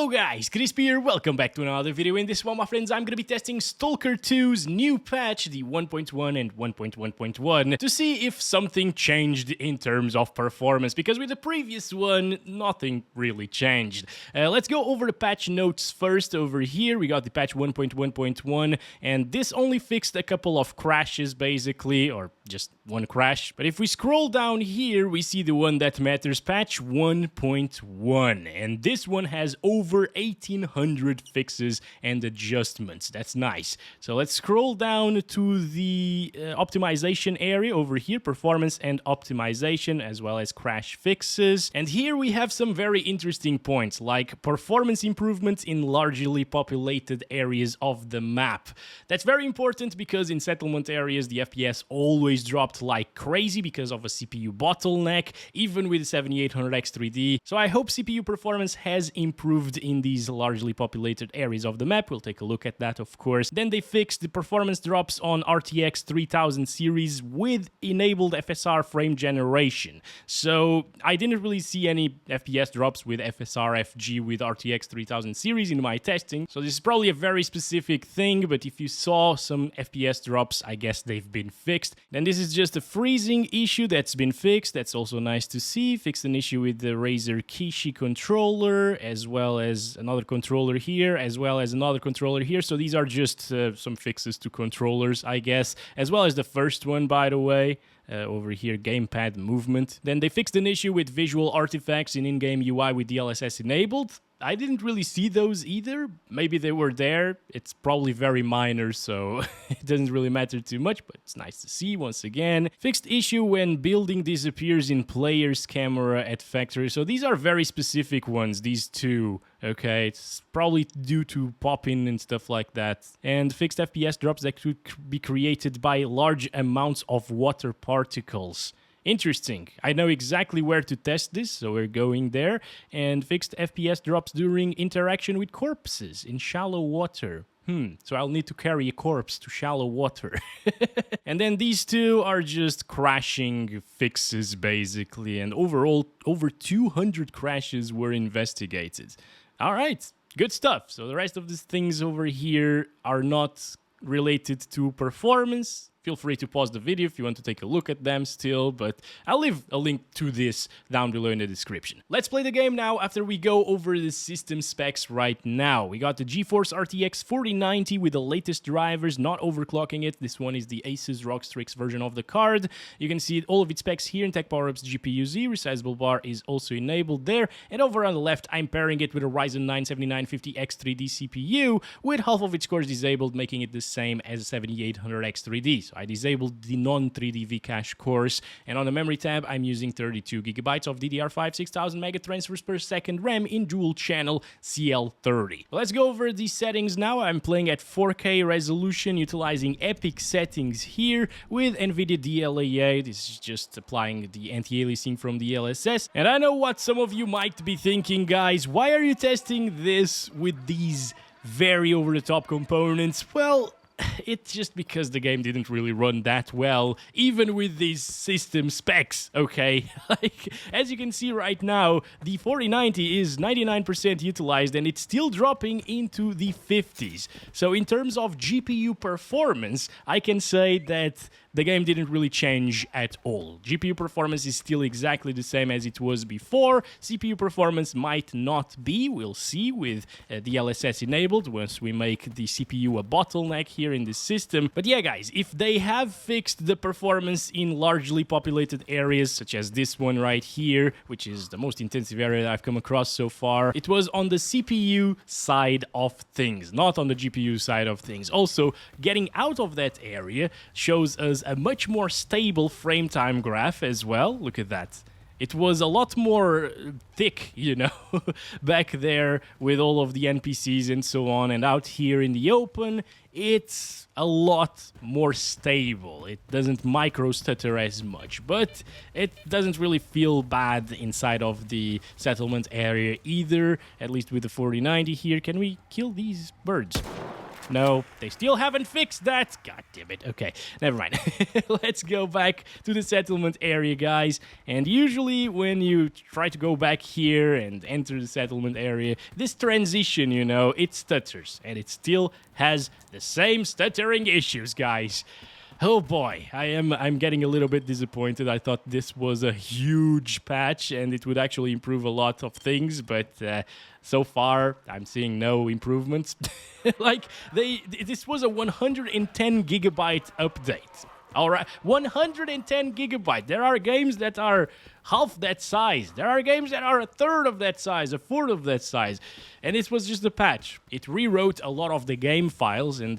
Hello guys, Crispy here, welcome back to another video. In this one, my friends, I'm gonna be testing S.T.A.L.K.E.R 2's new patch, the 1.1 and 1.1.1, to see if something changed in terms of performance, because with the previous one, nothing really changed. Let's go over the patch notes first. Over here, we got the patch 1.1.1, and this only fixed a couple of crashes, basically, or just one crash. But if we scroll down here, we see the one that matters, patch 1.1, and this one has over 1800 fixes and adjustments. That's nice. So let's scroll down to the optimization area over here, performance and optimization, as well as crash fixes. And here we have some very interesting points, like performance improvements in largely populated areas of the map. That's very important because in settlement areas, the FPS always dropped like crazy because of a CPU bottleneck, even with 7800X 3D. So I hope CPU performance has improved in these largely populated areas of the map. We'll take a look at that, of course. Then they fixed the performance drops on RTX 3000 series with enabled FSR frame generation. So I didn't really see any FPS drops with FSR FG with RTX 3000 series in my testing. So this is probably a very specific thing, but if you saw some FPS drops, I guess they've been fixed. Then this is just a freezing issue that's been fixed. That's also nice to see. Fixed an issue with the Razer Kishi controller, as well as another controller here, as well as another controller here. So these are just some fixes to controllers, I guess, as well as the first one, by the way. Over here, gamepad movement. Then they fixed an issue with visual artifacts in in-game UI with DLSS enabled. I didn't really see those either. Maybe they were there. It's probably very minor, so it doesn't really matter too much, but it's nice to see once again. Fixed issue when building disappears in player's camera at factory. So these are very specific ones, these two. Okay, it's probably due to popping and stuff like that. And fixed FPS drops that could be created by large amounts of water particles. Interesting. I know exactly where to test this, so we're going there. And fixed FPS drops during interaction with corpses in shallow water. So I'll need to carry a corpse to shallow water. And then these two are just crashing fixes, basically. And overall, over 200 crashes were investigated. All right, good stuff. So the rest of these things over here are not related to performance. Feel free to pause the video if you want to take a look at them still, but I'll leave a link to this down below in the description. Let's play the game now after we go over the system specs right now. We got the GeForce RTX 4090 with the latest drivers, not overclocking it. This one is the Asus ROG Strix version of the card. You can see all of its specs here in Tech Power-Up's GPU-Z. Resizable bar is also enabled there. And over on the left, I'm pairing it with a Ryzen 9 7950X 3D CPU with half of its cores disabled, making it the same as 7800X 3D. So I disabled the non-3D V-Cache cores, and on the memory tab, I'm using 32GB of DDR5 6000 megatransfers per second RAM in dual channel CL30. Let's go over the settings now. I'm playing at 4K resolution, utilizing epic settings here with Nvidia DLSS. This is just applying the anti-aliasing from DLSS. And I know what some of you might be thinking, guys. Why are you testing this with these very over-the-top components? Well, it's just because the game didn't really run that well, even with these system specs, okay? Like, as you can see right now, the 4090 is 99% utilized, and it's still dropping into the 50s. So in terms of GPU performance, I can say that the game didn't really change at all. GPU performance is still exactly the same as it was before. CPU performance might not be. We'll see with DLSS enabled once we make the CPU a bottleneck here in this system. But yeah, guys, if they have fixed the performance in largely populated areas, such as this one right here, which is the most intensive area that I've come across so far, it was on the CPU side of things, not on the GPU side of things. Also, getting out of that area shows us a much more stable frame time graph as well. Look at that. It was a lot more thick, you know, back there with all of the NPCs and so on. And out here in the open, it's a lot more stable. It doesn't micro stutter as much, but it doesn't really feel bad inside of the settlement area either, at least with the 4090 here. Can we kill these birds? No, they still haven't fixed that. God damn it. Okay, never mind. Let's go back to the settlement area, guys. And usually when you try to go back here and enter the settlement area, this transition, you know, it stutters. And it still has the same stuttering issues, guys. Oh boy, I'm getting a little bit disappointed. I thought this was a huge patch and it would actually improve a lot of things, but so far I'm seeing no improvements. Like this was a 110 gigabyte update. All right, 110 gigabyte. There are games that are half that size. There are games that are a third of that size, a fourth of that size. And this was just a patch. It rewrote a lot of the game files, and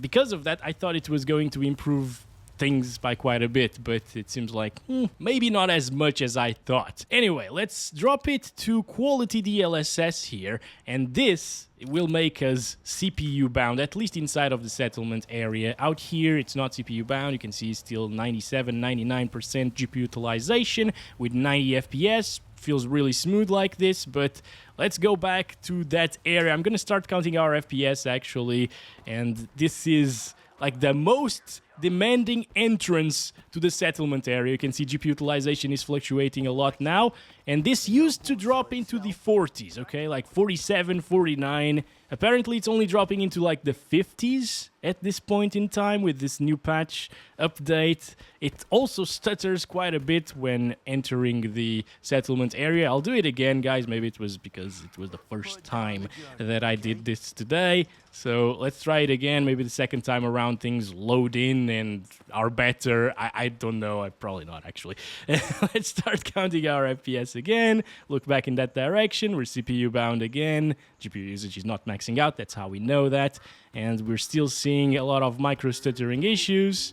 because of that, I thought it was going to improve things by quite a bit, but it seems like maybe not as much as I thought. Anyway, let's drop it to quality DLSS here, and this will make us CPU bound, at least inside of the settlement area. Out here, it's not CPU bound. You can see still 97-99% GPU utilization with 90 FPS. Feels really smooth like this, but let's go back to that area. I'm gonna start counting our FPS actually, and this is like the most demanding entrance to the settlement area. You can see GPU utilization is fluctuating a lot now, and this used to drop into the 40s, okay, like 47, 49. Apparently it's only dropping into like the 50s at this point in time with this new patch update. It also stutters quite a bit when entering the settlement area. I'll do it again, guys. Maybe it was because it was the first time that I did this today. So let's try it again. Maybe the second time around things load in and are better. I don't know. Probably not, actually. Let's start counting our FPS again. Look back in that direction. We're CPU bound again. GPU usage is not maxing out. That's how we know that. And we're still seeing a lot of micro stuttering issues.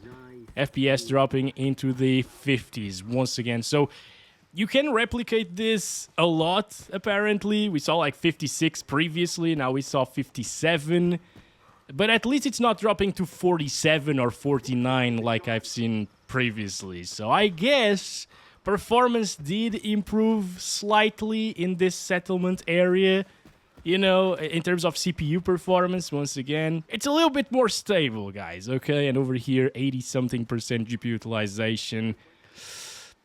FPS dropping into the 50s once again. So you can replicate this a lot, apparently. We saw like 56 previously. Now we saw 57. But at least it's not dropping to 47 or 49 like I've seen previously. So I guess performance did improve slightly in this settlement area. You know, in terms of CPU performance, once again, it's a little bit more stable, guys, okay? And over here, 80-something% GPU utilization.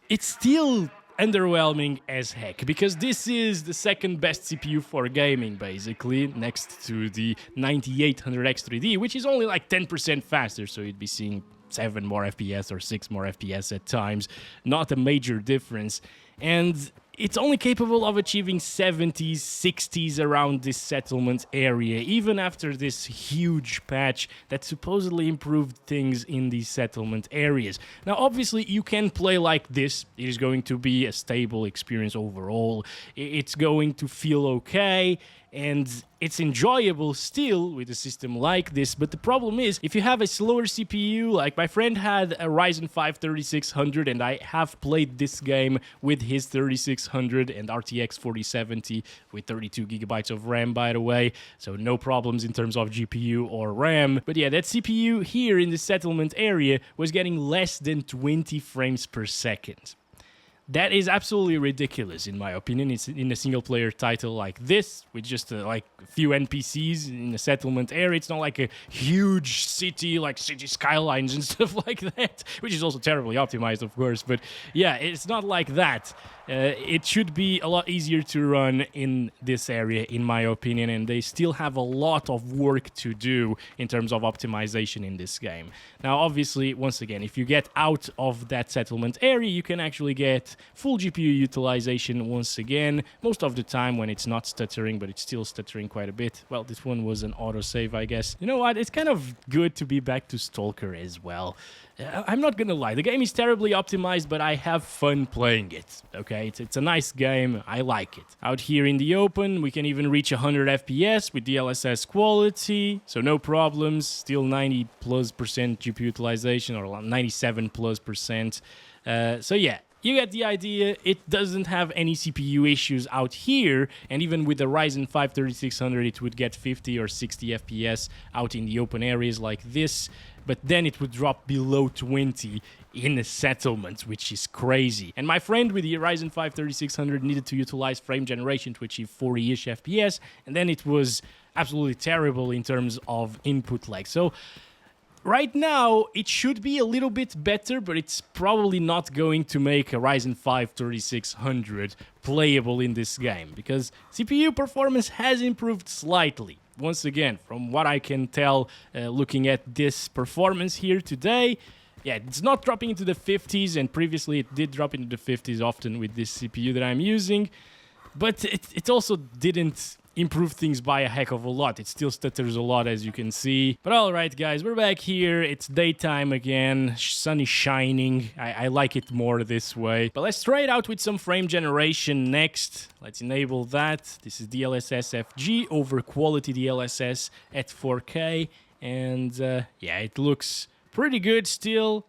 It's still underwhelming as heck, because this is the second best CPU for gaming, basically, next to the 9800X3D, which is only like 10% faster, so you'd be seeing 7 more FPS or 6 more FPS at times. Not a major difference. And it's only capable of achieving 70s, 60s around this settlement area, even after this huge patch that supposedly improved things in these settlement areas. Now, obviously, you can play like this. It is going to be a stable experience overall. It's going to feel okay, and it's enjoyable still with a system like this, but the problem is, if you have a slower CPU, like my friend had a Ryzen 5 3600, and I have played this game with his 3600 and RTX 4070 with 32 gigabytes of RAM, by the way, so no problems in terms of GPU or RAM. But yeah, that CPU here in the settlement area was getting less than 20 frames per second. That is absolutely ridiculous, in my opinion. It's in a single-player title like this, with just like a few NPCs in a settlement area. It's not like a huge city, like city skylines and stuff like that, which is also terribly optimized, of course. But yeah, it's not like that. It should be a lot easier to run in this area, in my opinion, and they still have a lot of work to do in terms of optimization in this game. Now, obviously, once again, if you get out of that settlement area, you can actually get full GPU utilization once again, most of the time when it's not stuttering, but it's still stuttering quite a bit. Well, this one was an autosave, I guess. You know what? It's kind of good to be back to STALKER as well. I'm not gonna lie, the game is terribly optimized, but I have fun playing it, okay? It's a nice game, I like it. Out here in the open, we can even reach 100 FPS with DLSS quality, so no problems, still 90+% GPU utilization, or 97+%. So yeah, you get the idea. It doesn't have any CPU issues out here, and even with the Ryzen 5 3600, it would get 50 or 60 FPS out in the open areas like this, but then it would drop below 20 in the settlements, which is crazy. And my friend with the Ryzen 5 3600 needed to utilize frame generation to achieve 40-ish FPS, and then it was absolutely terrible in terms of input lag. So right now, it should be a little bit better, but it's probably not going to make a Ryzen 5 3600 playable in this game, because CPU performance has improved slightly. Once again, from what I can tell, looking at this performance here today, yeah, it's not dropping into the 50s, and previously it did drop into the 50s often with this CPU that I'm using, but it also didn't improve things by a heck of a lot. It still stutters a lot, as you can see. But alright guys, we're back here. It's daytime again. Sun is shining. I like it more this way. But let's try it out with some frame generation next. Let's enable that. This is DLSS FG over quality DLSS at 4K. And yeah, it looks pretty good still.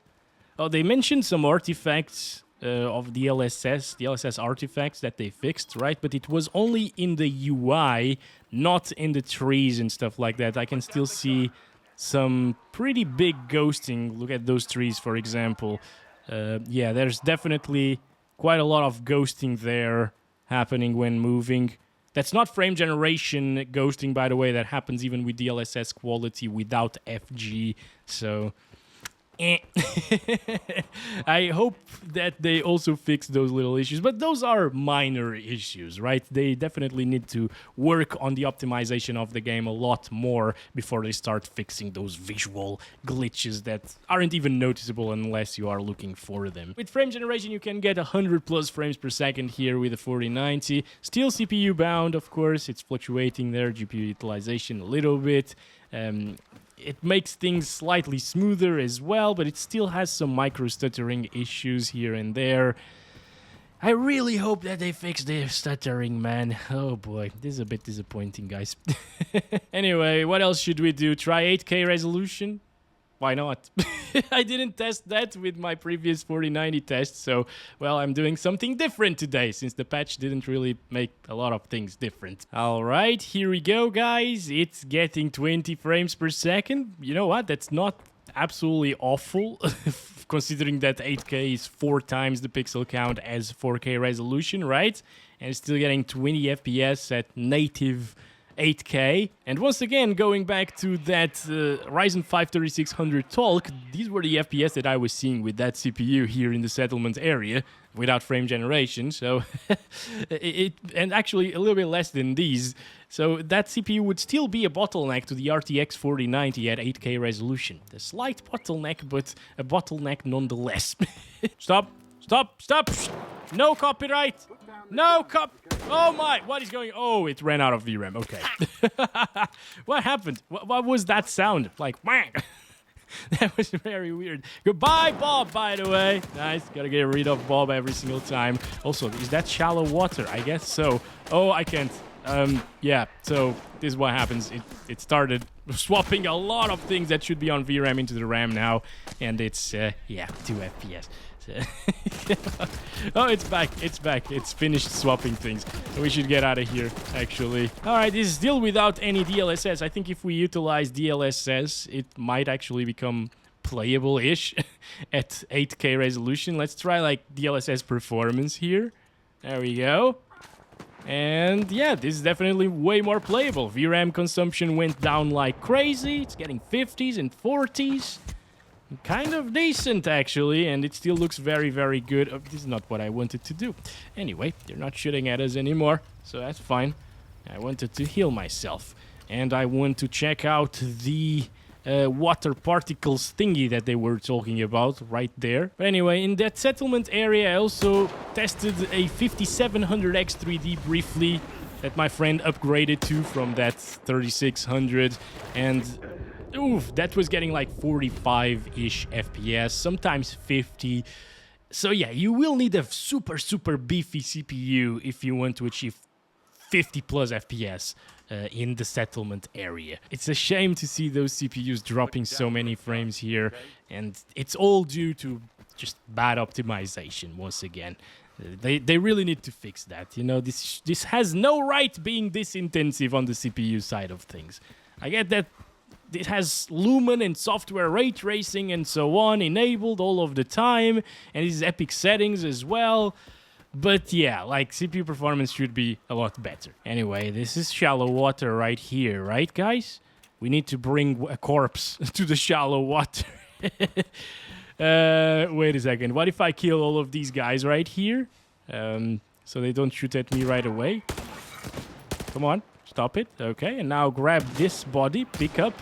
Oh, they mentioned some artifacts of DLSS artifacts that they fixed, right? But it was only in the UI, not in the trees and stuff like that. I can still see some pretty big ghosting. Look at those trees, for example. Yeah, there's definitely quite a lot of ghosting there happening when moving. That's not frame generation ghosting, by the way. That happens even with DLSS quality without FG. So I hope that they also fix those little issues, but those are minor issues, right? They definitely need to work on the optimization of the game a lot more before they start fixing those visual glitches that aren't even noticeable unless you are looking for them. With frame generation, you can get 100 plus frames per second here with a 4090. Still CPU bound, of course. It's fluctuating there, GPU utilization a little bit. It makes things slightly smoother as well, but it still has some micro stuttering issues here and there. I really hope that they fix the stuttering, man. Oh boy, this is a bit disappointing, guys. Anyway, what else should we do? Try 8K resolution? Why not? I didn't test that with my previous 4090 test, so, well, I'm doing something different today, since the patch didn't really make a lot of things different. Alright, here we go, guys. It's getting 20 frames per second. You know what? That's not absolutely awful, considering that 8K is 4 times the pixel count as 4K resolution, right? And it's still getting 20 FPS at native 8K. And once again, going back to that Ryzen 5 3600 Talk, these were the FPS that I was seeing with that CPU here in the settlement area without frame generation. So and actually a little bit less than these. So that CPU would still be a bottleneck to the RTX 4090 at 8K resolution. A slight bottleneck, but a bottleneck nonetheless. Stop! Stop! Stop! No copyright! No Oh my, what is going on? Oh, it ran out of VRAM. Okay. What happened? What was that sound? Like, whang! That was very weird. Goodbye, Bob, by the way. Nice. Gotta get rid of Bob every single time. Also, is that shallow water? I guess so. Oh, I can't. Yeah, so this is what happens. It started swapping a lot of things that should be on VRAM into the RAM now. And it's, yeah, 2 FPS. Oh, it's back. It's back. It's finished swapping things. So we should get out of here, actually. Alright, this is still without any DLSS. I think if we utilize DLSS, it might actually become playable-ish at 8K resolution. Let's try, like, DLSS performance here. There we go. And yeah, this is definitely way more playable. VRAM consumption went down like crazy. It's getting 50s and 40s. Kind of decent, actually, and it still looks very, very good. Oh, this is not what I wanted to do. Anyway, they're not shooting at us anymore, so that's fine. I wanted to heal myself, and I want to check out the water particles thingy that they were talking about right there. But anyway, in that settlement area, I also tested a 5700X3D briefly that my friend upgraded to from that 3600, and oof, that was getting like 45-ish FPS, sometimes 50. So yeah, you will need a super, super beefy CPU if you want to achieve 50 plus FPS in the settlement area. It's a shame to see those CPUs dropping so many frames here, and it's all due to just bad optimization once again. They really need to fix that. You know, this has no right being this intensive on the CPU side of things. I get that it has Lumen and software ray tracing and so on enabled all of the time, and these epic settings as well. But yeah, like CPU performance should be a lot better. Anyway, this is shallow water right here, right guys? We need to bring a corpse to the shallow water. Wait a second. What if I kill all of these guys right here? So they don't shoot at me right away. Come on, stop it. Okay, and now grab this body, pick up.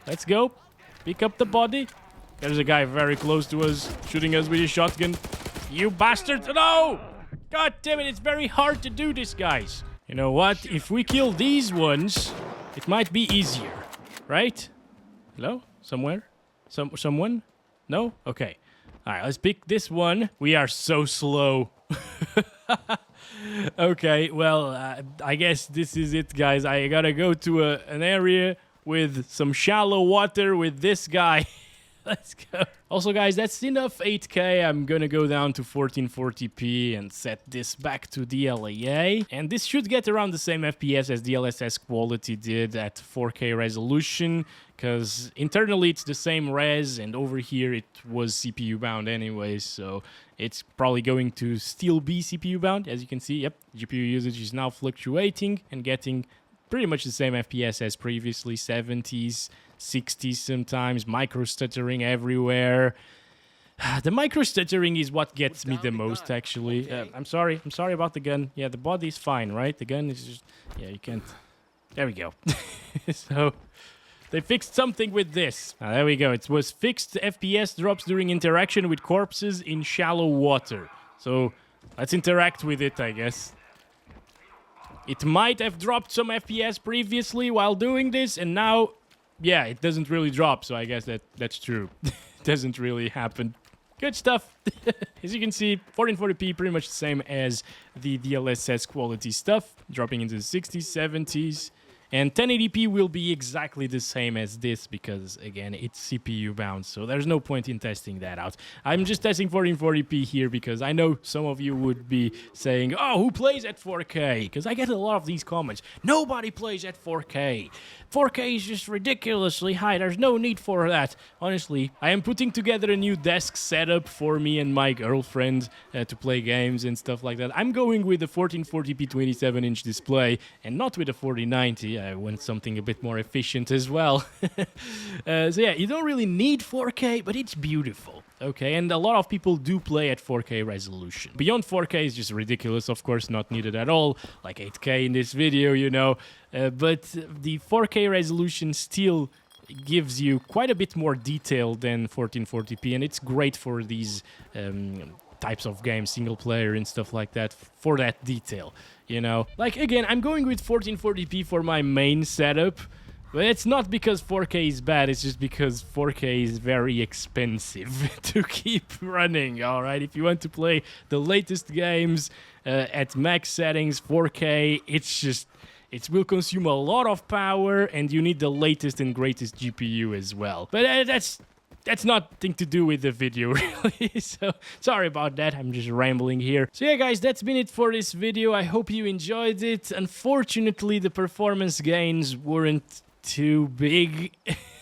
Let's go. Pick up the body. There's a guy very close to us, shooting us with a shotgun. You bastard! No! God damn it, it's very hard to do this, guys. You know what? If we kill these ones, it might be easier. Right? Hello? Somewhere? Someone? No? Okay. Alright, let's pick this one. We are so slow. Okay, well, I guess this is it, guys. I gotta go to an area with some shallow water with this guy. Let's go. Also, guys, that's enough 8K. I'm gonna go down to 1440p and set this back to DLAA. And this should get around the same FPS as DLSS quality did at 4K resolution, because internally it's the same res, and over here it was CPU bound anyways, so it's probably going to still be CPU bound. As you can see, yep, GPU usage is now fluctuating and getting pretty much the same FPS as previously, 70s, 60s sometimes, micro stuttering everywhere. The micro stuttering is what gets me the most, actually. I'm sorry about the gun. Yeah, the body's fine, right? The gun is just, yeah, you can't. There we go. So they fixed something with this. There we go. It was fixed FPS drops during interaction with corpses in shallow water. So let's interact with it, I guess. It might have dropped some FPS previously while doing this, and now, yeah, it doesn't really drop, so I guess that's true. It doesn't really happen. Good stuff. As you can see, 1440p pretty much the same as the DLSS quality stuff, dropping into the 60s, 70s. And 1080p will be exactly the same as this because, again, it's CPU bound, so there's no point in testing that out. I'm just testing 1440p here because I know some of you would be saying, oh, who plays at 4K? Because I get a lot of these comments. Nobody plays at 4K. 4K is just ridiculously high. There's no need for that. Honestly, I am putting together a new desk setup for me and my girlfriend to play games and stuff like that. I'm going with the 1440p 27-inch display and not with the 4090. I want something a bit more efficient as well. So yeah, you don't really need 4K, but it's beautiful. Okay, and a lot of people do play at 4K resolution. Beyond 4K is just ridiculous, of course, not needed at all, like 8K in this video, you know. But the 4K resolution still gives you quite a bit more detail than 1440p, and it's great for these types of games, single player and stuff like that, for that detail, you know. Like, again, I'm going with 1440p for my main setup, but it's not because 4K is bad, it's just because 4K is very expensive to keep running, alright? If you want to play the latest games at max settings, 4K, it will consume a lot of power, and you need the latest and greatest GPU as well. But that's nothing to do with the video, really, so sorry about that, I'm just rambling here. So yeah, guys, that's been it for this video. I hope you enjoyed it. Unfortunately, the performance gains weren't too big,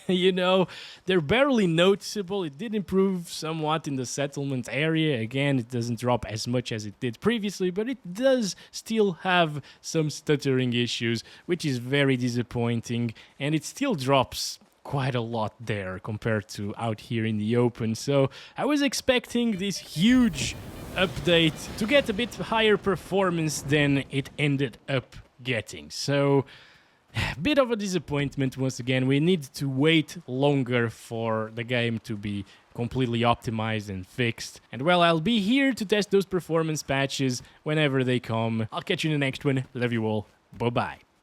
you know, they're barely noticeable. It did improve somewhat in the settlement area. Again, it doesn't drop as much as it did previously, but it does still have some stuttering issues, which is very disappointing, and it still drops quite a lot there compared to out here in the open. So I was expecting this huge update to get a bit higher performance than it ended up getting. So a bit of a disappointment once again. We need to wait longer for the game to be completely optimized and fixed. And well, I'll be here to test those performance patches whenever they come. I'll catch you in the next one. Love you all. Bye-bye.